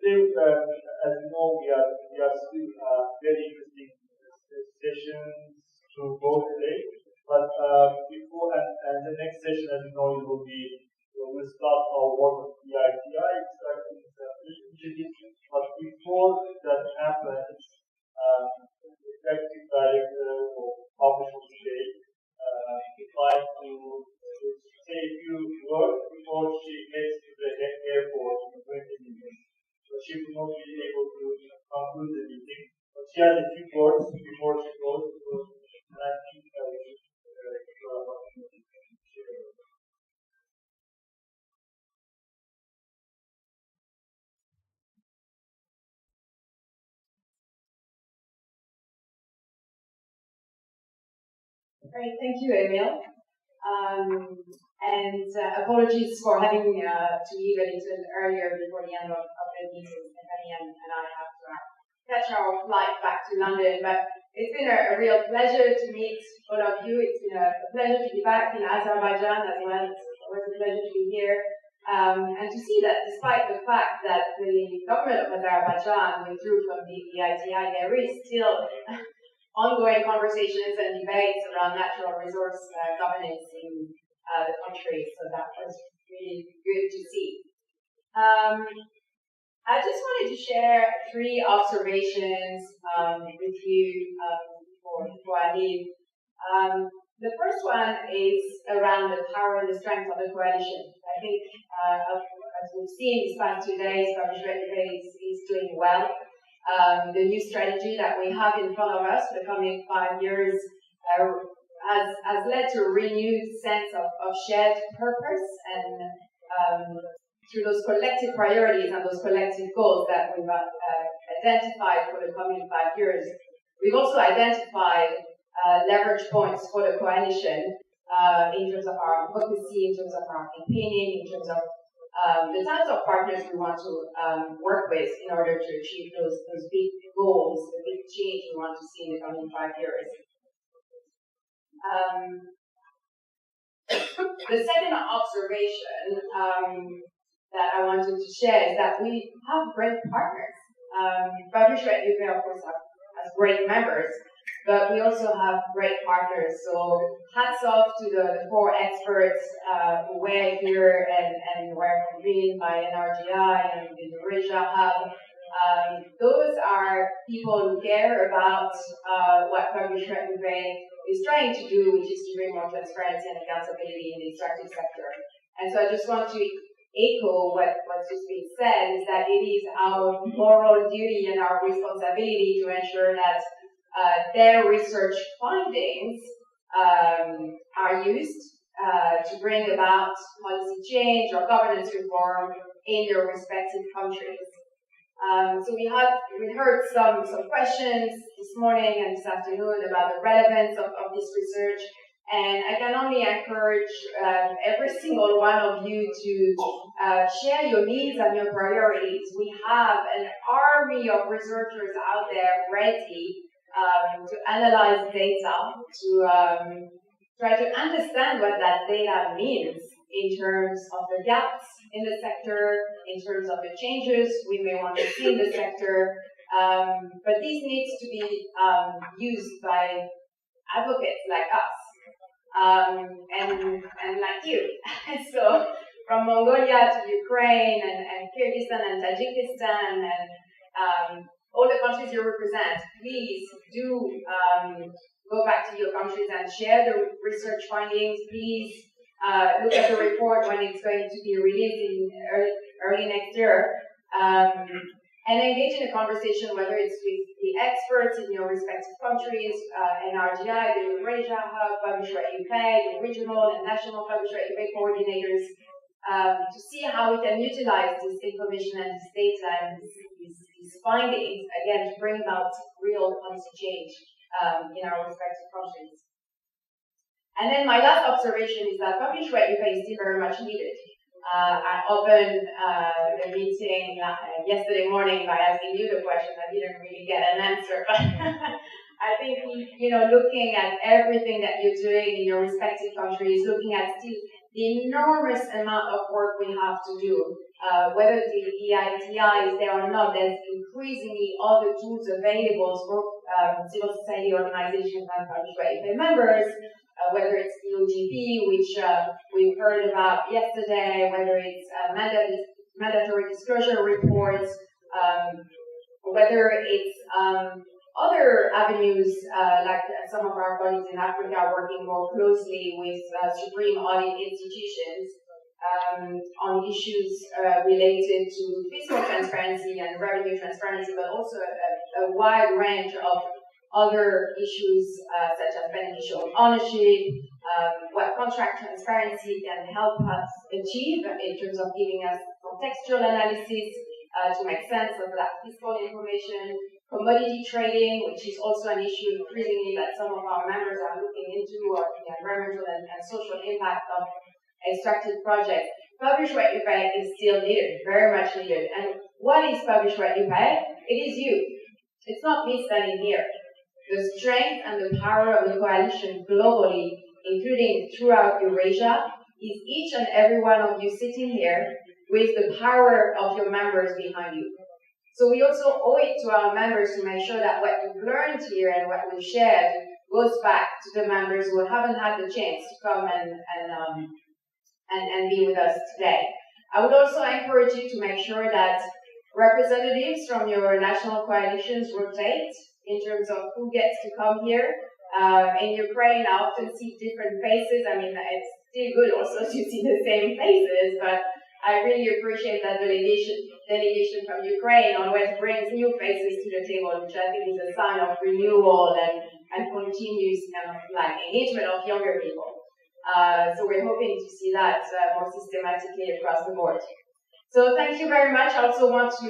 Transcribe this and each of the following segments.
today, as you know, we are still very interesting sessions to go today. But before and the next session, as you know, we'll start our work with PITI, but before that happens, the executive director of Publishers today would like to say a few words before she gets to the airport in 20 minutes. So she will not be able to conclude the meeting, but she has a few words before she goes. And I think Great, thank you, Emil. Apologies for having to leave a little earlier before the end of the meeting. Stephanie and I have to catch our flight back to London, but it's been a real pleasure to meet all of you. It's been a pleasure to be back in Azerbaijan as well. It's always a pleasure to be here. And to see that despite the fact that the government of Azerbaijan withdrew from the PITI, there is still ongoing conversations and debates around natural resource governance in the country. So that was really good to see. I just wanted to share 3 observations with you before I leave. The first one is around the power and the strength of the coalition. I think, as we've seen these past 2 days, PWYP is doing well. The new strategy that we have in front of us for the coming 5 years has led to a renewed sense of shared purpose and through those collective priorities and those collective goals that we've identified for the coming 5 years. We've also identified leverage points for the coalition in terms of our advocacy, in terms of our campaigning, in terms of the types of partners we want to work with in order to achieve those big goals, the big change we want to see in the coming 5 years. The second observation that I wanted to share is that we have great partners. PWYP, of course, has great members, but we also have great partners. So hats off to the 4 experts who were here and were convened by NRGI and the Eurasia Hub. Those are people who care about what PWYP is trying to do, which is to bring more transparency and accountability in the extractive sector. And so I just want to echo what's just been said, is that it is our moral duty and our responsibility to ensure that their research findings are used to bring about policy change or governance reform in their respective countries. So we heard some questions this morning and this afternoon about the relevance of this research, and I can only encourage every single one of you to share your needs and your priorities. We have an army of researchers out there ready to analyze data, to try to understand what that data means in terms of the gaps in the sector, in terms of the changes we may want to see in the sector. But this needs to be used by advocates like us and like you. So from Mongolia to Ukraine and Kyrgyzstan and Tajikistan and all the countries you represent, please do go back to your countries and share the research findings. Please look at the report when it's going to be released in early next year, and engage in a conversation, whether it's with the experts in your respective countries, NRGI, the Eurasia Hub, PWYP, the regional and national PWYP coordinators, to see how we can utilize this information and this data and these findings, again, to bring about real policy change in our respective countries. And then my last observation is that PWYP is still very much needed. I opened the meeting yesterday morning by asking you the question. I didn't really get an answer, but I think, looking at everything that you're doing in your respective countries, looking at still the enormous amount of work we have to do, whether the EITI is there or not, there's increasingly other tools available for civil society organizations and PWYP members, whether it's the OGP, which we heard about yesterday, whether it's mandatory disclosure reports, whether it's other avenues, like some of our colleagues in Africa are working more closely with supreme audit institutions on issues related to fiscal transparency and revenue transparency, but also a wide range of other issues such as beneficial ownership, what contract transparency can help us achieve in terms of giving us contextual analysis to make sense of that fiscal information, commodity trading, which is also an issue increasingly that some of our members are looking into, or the environmental and social impact of extracted projects. PWYP is still needed, very much needed. And what is PWYP? It is you. It's not me standing here. The strength and the power of the coalition globally, including throughout Eurasia, is each and every one of you sitting here with the power of your members behind you. So we also owe it to our members to make sure that what you've learned here and what we've shared goes back to the members who haven't had the chance to come and be with us today. I would also encourage you to make sure that representatives from your national coalitions rotate in terms of who gets to come here. In Ukraine, I often see different faces. I mean, it's still good also to see the same faces, but I really appreciate that delegation from Ukraine always brings new faces to the table, which I think is a sign of renewal and continuous kind of like engagement of younger people. So we're hoping to see that more systematically across the board. So thank you very much. I also want to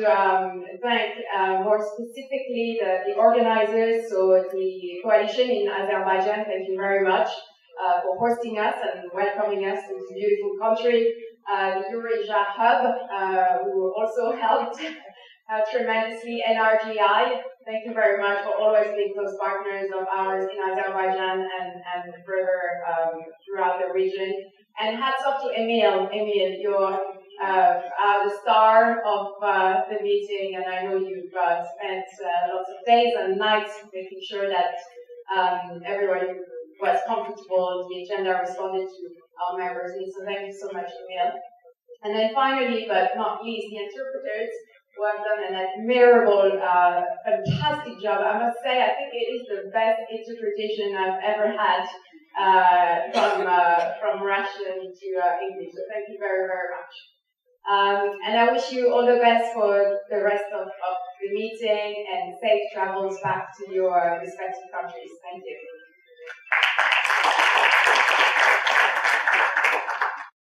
thank more specifically the organizers, so the coalition in Azerbaijan. Thank you very much for hosting us and welcoming us to this beautiful country. The Eurasia Hub, who also helped tremendously, NRGI. Thank you very much for always being close partners of ours in Azerbaijan and further throughout the region. And hats off to Emil. Emil, you're the star of the meeting, and I know you've spent lots of days and nights making sure that everybody was comfortable, the agenda responded to our members' needs. So thank you so much, Emil. And then finally, but not least, the interpreters who have done an admirable, fantastic job. I must say, I think it is the best interpretation I've ever had from Russian to English. So thank you very, very much. And I wish you all the best for the rest of the meeting and safe travels back to your respective countries. Thank you.